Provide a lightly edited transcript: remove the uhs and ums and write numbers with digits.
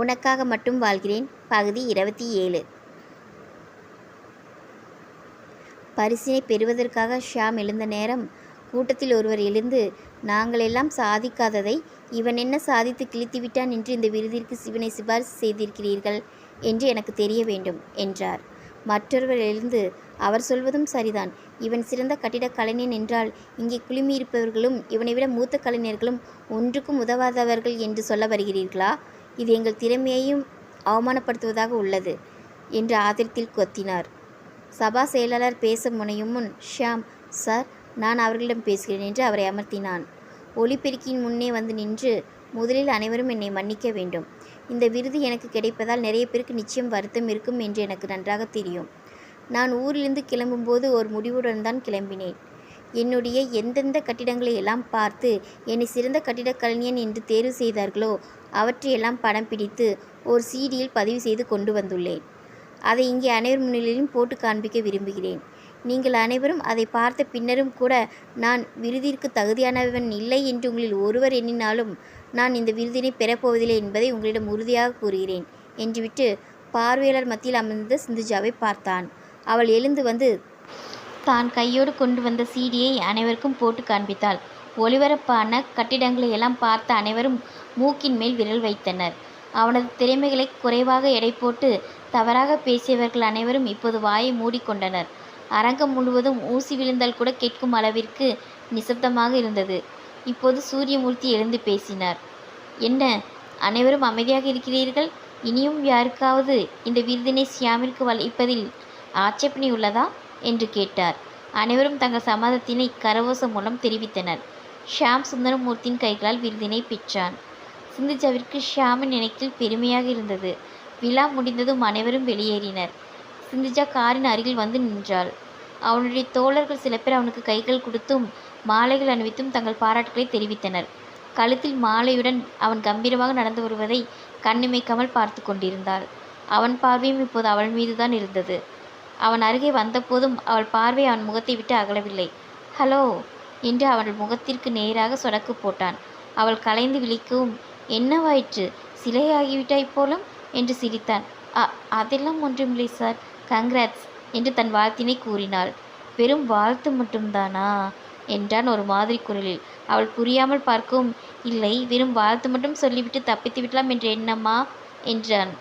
உனக்காக மட்டும் வாழ்கிறேன். பகுதி 27. பரிசினை பெறுவதற்காக ஷியாம் எழுந்த நேரம் கூட்டத்தில் ஒருவர் எழுந்து, நாங்களெல்லாம் சாதிக்காததை இவன் என்ன சாதித்து கிழித்துவிட்டான் என்று இந்த விருதிற்கு இவனை சிபாரிசு செய்திருக்கிறீர்கள் என்று எனக்கு தெரிய வேண்டும் என்றார். மற்றொருவர் எழுந்து, அவர் சொல்வதும் சரிதான். இவன் சிறந்த கட்டிடக் கலைஞன் என்றால் இங்கே குழுமியிருப்பவர்களும் இவனை விட மூத்த கலைஞர்களும் ஒன்றுக்கும் உதவாதவர்கள் என்று சொல்ல வருகிறீர்களா? இது எங்கள் திறமையையும் அவமானப்படுத்துவதாக உள்ளது என்று ஆத்திரத்தில் கொத்தினார். சபா செயலாளர் பேச முனையும் முன், ஷியாம் சார், நான் அவர்களிடம் பேசுகிறேன் என்று அவரை அமர்த்தினான். ஒலிபெருக்கியின் முன்னே வந்து நின்று, முதலில் அனைவரும் என்னை மன்னிக்க வேண்டும். இந்த விருது எனக்கு கிடைப்பதால் நிறைய பேருக்கு நிச்சயம் வருத்தம் இருக்கும் என்று எனக்கு நன்றாக தெரியும். நான் ஊரிலிருந்து கிளம்பும்போது ஒரு முடிவுடன் தான் கிளம்பினேன். என்னுடைய எந்தெந்த கட்டிடங்களை எல்லாம் பார்த்து என்னை சிறந்த கட்டிடக் கலைஞன் என்று தேர்வு செய்தார்களோ அவற்றையெல்லாம் படம் பிடித்து ஒரு சிடியில் பதிவு செய்து கொண்டு வந்துள்ளேன். அதை இங்கே அனைவர் முன்னிலையிலும் போட்டு காண்பிக்க விரும்புகிறேன். நீங்கள் அனைவரும் அதை பார்த்த பின்னரும் கூட நான் விருதிற்கு தகுதியானவன் இல்லை என்று உங்களில் ஒருவர் எண்ணினாலும் நான் இந்த விருதினை பெறப்போவதில்லை என்பதை உங்களிடம் உறுதியாக கூறுகிறேன் என்றுவிட்டு பார்வையாளர் மத்தியில் அமர்ந்த சிந்துஜாவை பார்த்தான். அவள் எழுந்து வந்து தான் கையோடு கொண்டு வந்த சிடியை அனைவருக்கும் போட்டு காண்பித்தாள். ஒளிபரப்பான கட்டிடங்களை எல்லாம் பார்த்த அனைவரும் மூக்கின் மேல் விரல் வைத்தனர். அவனது திறமைகளை குறைவாக எடை போட்டு தவறாக பேசியவர்கள் அனைவரும் இப்போது வாயை மூடிக்கொண்டனர். அரங்கம் முழுவதும் ஊசி விழுந்தால் கூட கேட்கும் அளவிற்கு நிசப்தமாக இருந்தது. இப்போது சூரியமூர்த்தி எழுந்து பேசினார். என்ன, அனைவரும் அமைதியாக இருக்கிறீர்கள்? இனியும் யாருக்காவது இந்த விருதினை ஷியாமிற்கு வளிப்பதில் ஆட்சேபனை உள்ளதா என்று கேட்டார். அனைவரும் தங்கள் சம்மதத்தினை கரவோசம் மூலம் தெரிவித்தனர். ஷியாம் சுந்தரமூர்த்தியின் கைகளால் விருதினை பெற்றான். சிந்துஜாவிற்கு ஷியாமின் நினைக்கில் பெருமையாக இருந்தது. விழா முடிந்ததும் அனைவரும் வெளியேறினர். சிந்துஜா காரின் அருகில் வந்து நின்றாள். அவனுடைய தோழர்கள் சில பேர் அவனுக்கு கைகள் கொடுத்தும் மாலைகள் அணிவித்தும் தங்கள் பாராட்டுகளை தெரிவித்தனர். கழுத்தில் மாலையுடன் அவன் கம்பீரமாக நடந்து வருவதை கண்ணிமைக்காமல் பார்த்து கொண்டிருந்தாள். அவன் பார்வையும் இப்போது அவள் மீதுதான் இருந்தது. அவன் அருகே வந்தபோதும் அவள் பார்வை அவன் முகத்தை விட்டு அகலவில்லை. ஹலோ என்று அவள் முகத்திற்கு நேராக சொடக்கு போட்டான். அவள் கலைந்து விழிக்கவும், என்னவாயிற்று, சிலையாகிவிட்டாய் போலும் என்று சிரித்தான். அதெல்லாம் ஒன்றுமில்லை சார், கங்க்ராட்ஸ் என்று தன் வாழ்த்தினை கூறினாள். வெறும் வாழ்த்து மட்டும்தானா என்றான் ஒரு மாதிரி குரலில். அவள் புரியாமல் பார்க்கவும், இல்லை, வெறும் வாழ்த்து மட்டும் சொல்லிவிட்டு தப்பித்து விடலாம் என்ற எண்ணமா என்றான்.